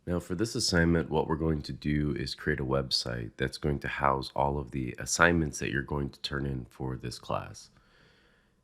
Now, for this assignment, what we're going to do is create a website that's going to house all of the assignments that you're going to turn in for this class.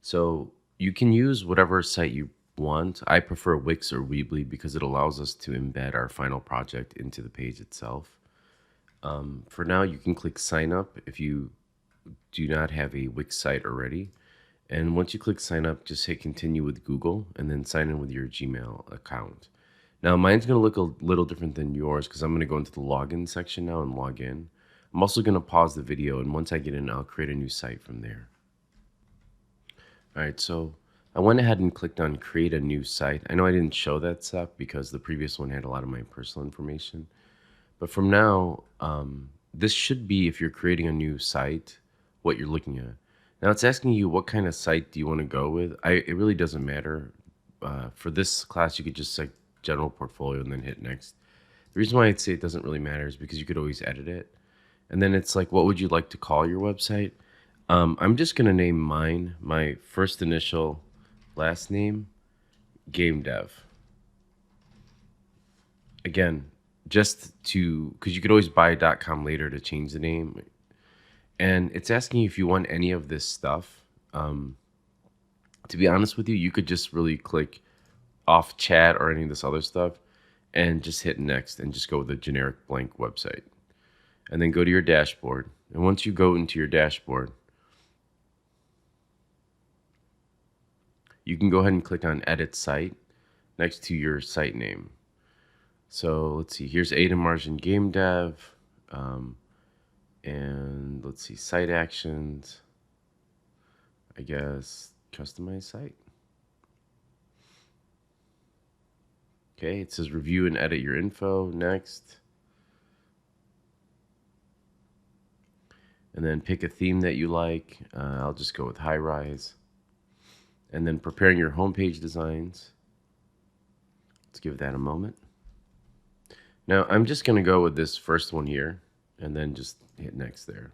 So you can use whatever site you want. I prefer Wix or Weebly because it allows us to embed our final project into the page itself. For now, you can click sign up if you do not have a Wix site already. And once you click sign up, just hit continue with Google and then sign in with your Gmail account. Now, mine's going to look a little different than yours because I'm going to go into the login section now and log in. I'm also going to pause the video, and once I get in, I'll create a new site from there. All right, so I went ahead and clicked on create a new site. I know I didn't show that step because the previous one had a lot of my personal information. But from now, this should be, if you're creating a new site, what you're looking at. Now it's asking you what kind of site do you want to go with. It really doesn't matter. For this class, you could just like general portfolio and then hit next. The reason why I'd say it doesn't really matter is because you could always edit it. And then it's like, what would you like to call your website? I'm just going to name mine, my first initial, last name, Game Dev. Again, just to, because you could always buy .com later to change the name. And it's asking you if you want any of this stuff. To be honest with you, you could just really click off chat or any of this other stuff and just hit next and just go with a generic blank website. And then go to your dashboard. And once you go into your dashboard, you can go ahead and click on edit site next to your site name. So let's see, here's Aiden Margin Game Dev. And let's see, site actions. I guess customize site. Okay, it says review and edit your info. Next. And then pick a theme that you like. I'll just go with high rise. And then preparing your homepage designs. Let's give that a moment. Now I'm just going to go with this first one here and then just hit next there.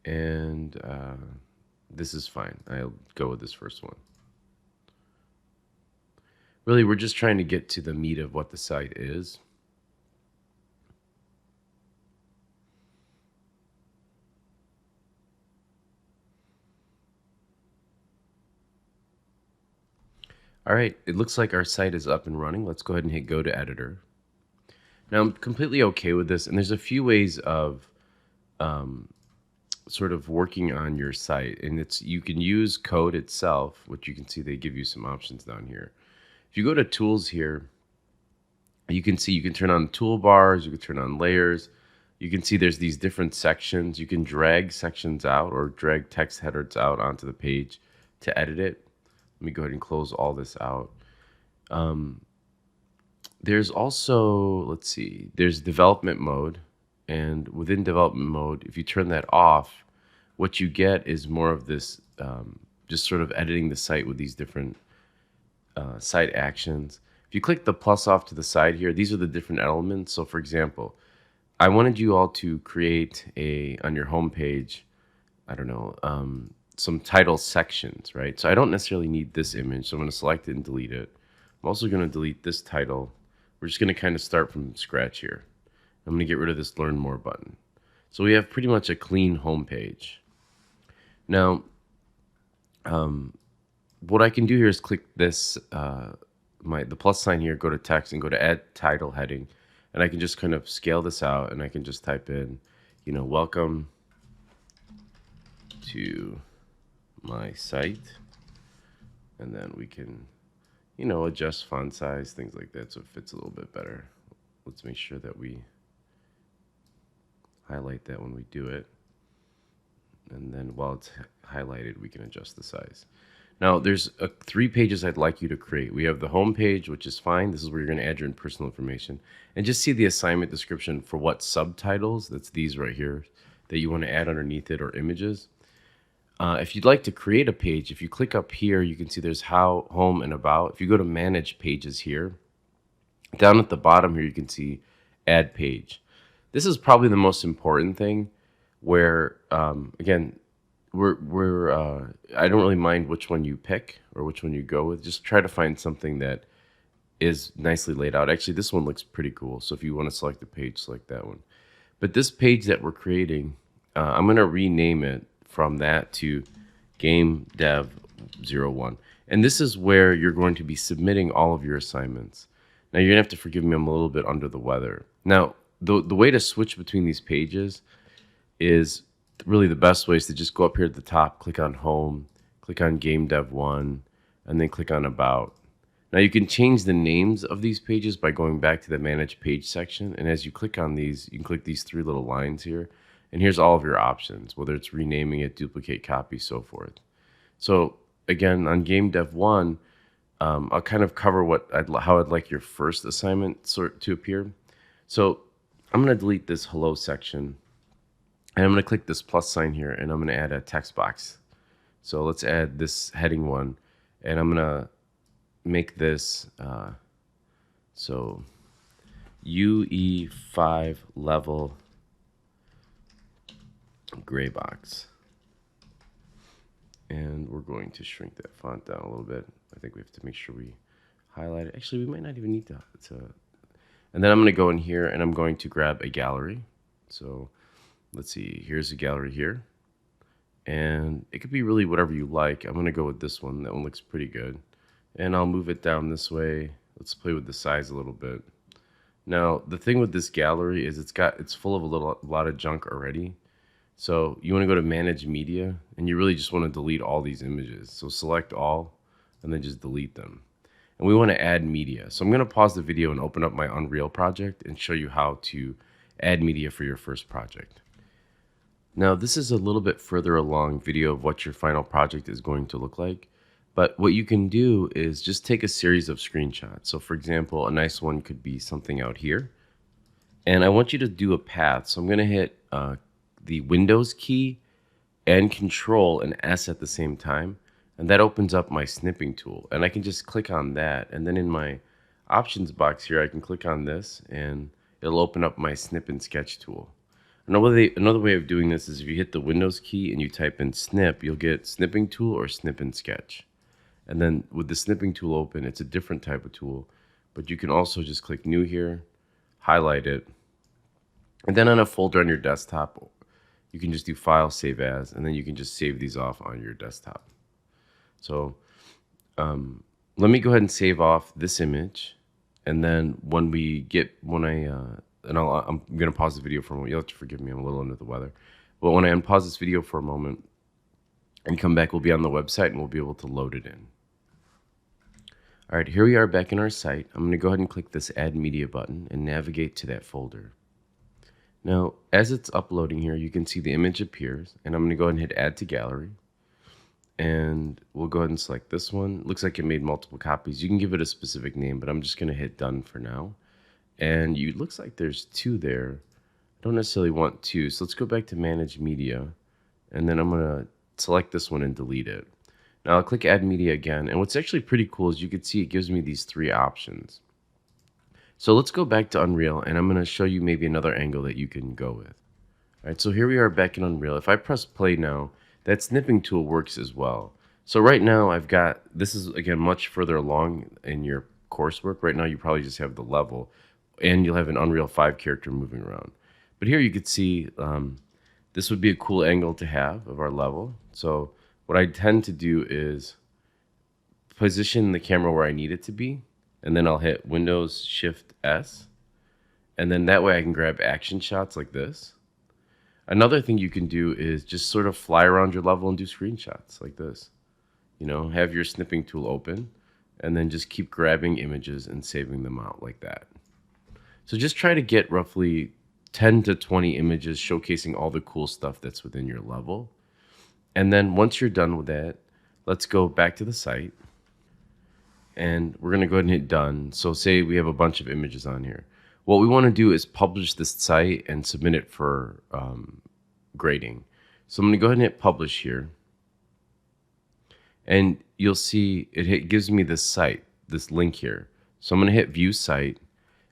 And this is fine. I'll go with this first one. Really, we're just trying to get to the meat of what the site is. All right, it looks like our site is up and running. Let's go ahead and hit go to editor. Now I'm completely okay with this, and there's a few ways of sort of working on your site, and it's you can use code itself, which you can see they give you some options down here. If you go to tools here, you can see you can turn on toolbars, you can turn on layers. You can see there's these different sections. You can drag sections out or drag text headers out onto the page to edit it. Let me go ahead and close all this out. There's also, let's see, there's development mode. And within development mode, if you turn that off, what you get is more of this just sort of editing the site with these different site actions. If you click the plus off to the side here, these are the different elements. So for example, I wanted you all to create on your home page, I don't know, some title sections, right? So I don't necessarily need this image, so I'm going to select it and delete it. I'm also going to delete this title. We're just going to kind of start from scratch here. I'm going to get rid of this learn more button. So we have pretty much a clean home page. Now, what I can do here is click this, the plus sign here, go to text and go to add title heading. And I can just kind of scale this out and I can just type in, welcome to my site. And then we can, adjust font size, things like that so it fits a little bit better. Let's make sure that we highlight that when we do it. And then while it's highlighted, we can adjust the size. Now, there's 3 pages I'd like you to create. We have the home page, which is fine. This is where you're going to add your own personal information. And just see the assignment description for what subtitles, that's these right here, that you want to add underneath it, or images. If you'd like to create a page, if you click up here, you can see there's how, home, and about. If you go to manage pages here, down at the bottom here, you can see add page. This is probably the most important thing where, again, I don't really mind which one you pick or which one you go with. Just try to find something that is nicely laid out. Actually, this one looks pretty cool. So if you want to select the page, select that one. But this page that we're creating, I'm going to rename it from that to Game Dev 01. And this is where you're going to be submitting all of your assignments. Now, you're going to have to forgive me, I'm a little bit under the weather. Now, the way to switch between these pages is really the best way is to just go up here at the top, click on Home, click on Game Dev 1, and then click on About. Now you can change the names of these pages by going back to the Manage Page section. And as you click on these, you can click these three little lines here. And here's all of your options, whether it's renaming it, duplicate, copy, so forth. So again, on Game Dev 1, I'll kind of cover how I'd like your first assignment to appear. So I'm going to delete this hello section. And I'm going to click this plus sign here, and I'm going to add a text box. So let's add this heading one. And I'm going to make this so UE5 level gray box, and we're going to shrink that font down a little bit. I think we have to make sure we highlight it. Actually, we might not even need to and then I'm going to go in here and I'm going to grab a gallery. So let's see, here's a gallery here, and it could be really whatever you like. I'm going to go with this one. That one looks pretty good. And I'll move it down this way. Let's play with the size a little bit. Now, the thing with this gallery is it's full of a lot of junk already. So you want to go to Manage Media, and you really just want to delete all these images. So select all, and then just delete them. And we want to add media. So I'm going to pause the video and open up my Unreal project and show you how to add media for your first project. Now, this is a little bit further along video of what your final project is going to look like. But what you can do is just take a series of screenshots. So for example, a nice one could be something out here. And I want you to do a path. So I'm going to hit the Windows key and Control and S at the same time. And that opens up my snipping tool. And I can just click on that. And then in my options box here, I can click on this and it'll open up my snip and sketch tool. Another way of doing this is if you hit the Windows key and you type in snip, you'll get snipping tool or snip and sketch. And then with the snipping tool open, it's a different type of tool. But you can also just click new here, highlight it. And then on a folder on your desktop, you can just do File, Save As, and then you can just save these off on your desktop. So let me go ahead and save off this image. And then I'm going to pause the video for a moment. You'll have to forgive me, I'm a little under the weather. But when I unpause this video for a moment and come back, we'll be on the website and we'll be able to load it in. All right, here we are back in our site. I'm going to go ahead and click this Add Media button and navigate to that folder. Now, as it's uploading here, you can see the image appears, and I'm going to go ahead and hit Add to Gallery. And we'll go ahead and select this one. Looks like it made multiple copies. You can give it a specific name, but I'm just going to hit Done for now. And it looks like there's two there. I don't necessarily want two, so let's go back to Manage Media, and then I'm going to select this one and delete it. Now I'll click Add Media again, and what's actually pretty cool is you can see it gives me these three options. So let's go back to Unreal, and I'm going to show you maybe another angle that you can go with. All right, so here we are back in Unreal. If I press play now, that snipping tool works as well. So right now this is again much further along in your coursework. Right now you probably just have the level, and you'll have an Unreal 5 character moving around. But here you could see this would be a cool angle to have of our level. So what I tend to do is position the camera where I need it to be, and then I'll hit Windows Shift S, and then that way I can grab action shots like this. Another thing you can do is just sort of fly around your level and do screenshots like this. You know, have your snipping tool open, and then just keep grabbing images and saving them out like that. So just try to get roughly 10 to 20 images showcasing all the cool stuff that's within your level. And then once you're done with that, let's go back to the site. And we're going to go ahead and hit Done. So say we have a bunch of images on here. What we want to do is publish this site and submit it for grading. So I'm going to go ahead and hit Publish here. And you'll see it gives me this site, this link here. So I'm going to hit View Site.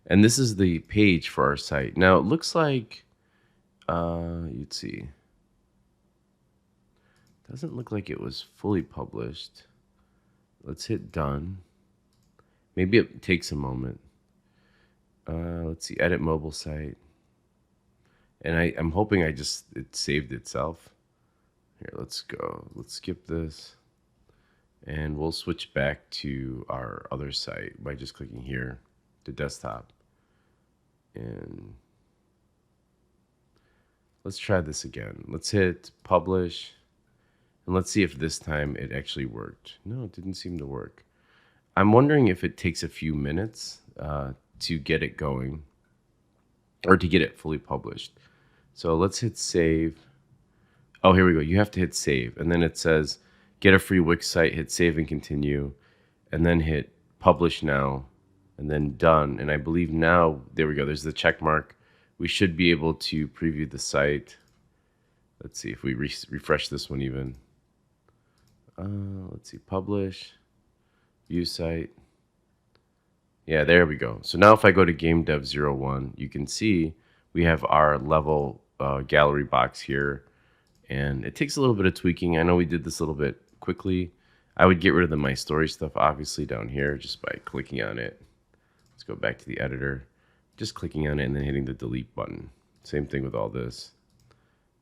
And this is the page for our site. Now it looks like, you'd see. Doesn't look like it was fully published. Let's hit done. Maybe it takes a moment. Let's see, edit mobile site. And I'm hoping it saved itself. Here, let's go. Let's skip this. And we'll switch back to our other site by just clicking here to desktop. And let's try this again. Let's hit publish. And let's see if this time it actually worked. No, it didn't seem to work. I'm wondering if it takes a few minutes to get it going or to get it fully published. So let's hit save. Oh, here we go. You have to hit save. And then it says, get a free Wix site, hit save and continue, and then hit publish now, and then done. And I believe now, there we go. There's the check mark. We should be able to preview the site. Let's see if we refresh this one even. Let's see, publish, view site. Yeah, there we go. So now if I go to GameDev01, you can see we have our level gallery box here. And it takes a little bit of tweaking. I know we did this a little bit quickly. I would get rid of the My Story stuff, obviously, down here just by clicking on it. Let's go back to the editor. Just clicking on it and then hitting the delete button. Same thing with all this,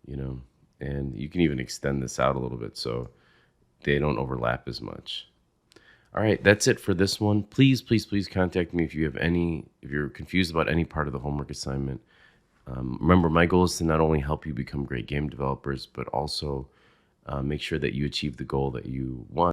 you know. And you can even extend this out a little bit so they don't overlap as much. All right, that's it for this one. Please, please, please contact me if you're confused about any part of the homework assignment. Remember, my goal is to not only help you become great game developers, but also make sure that you achieve the goal that you want.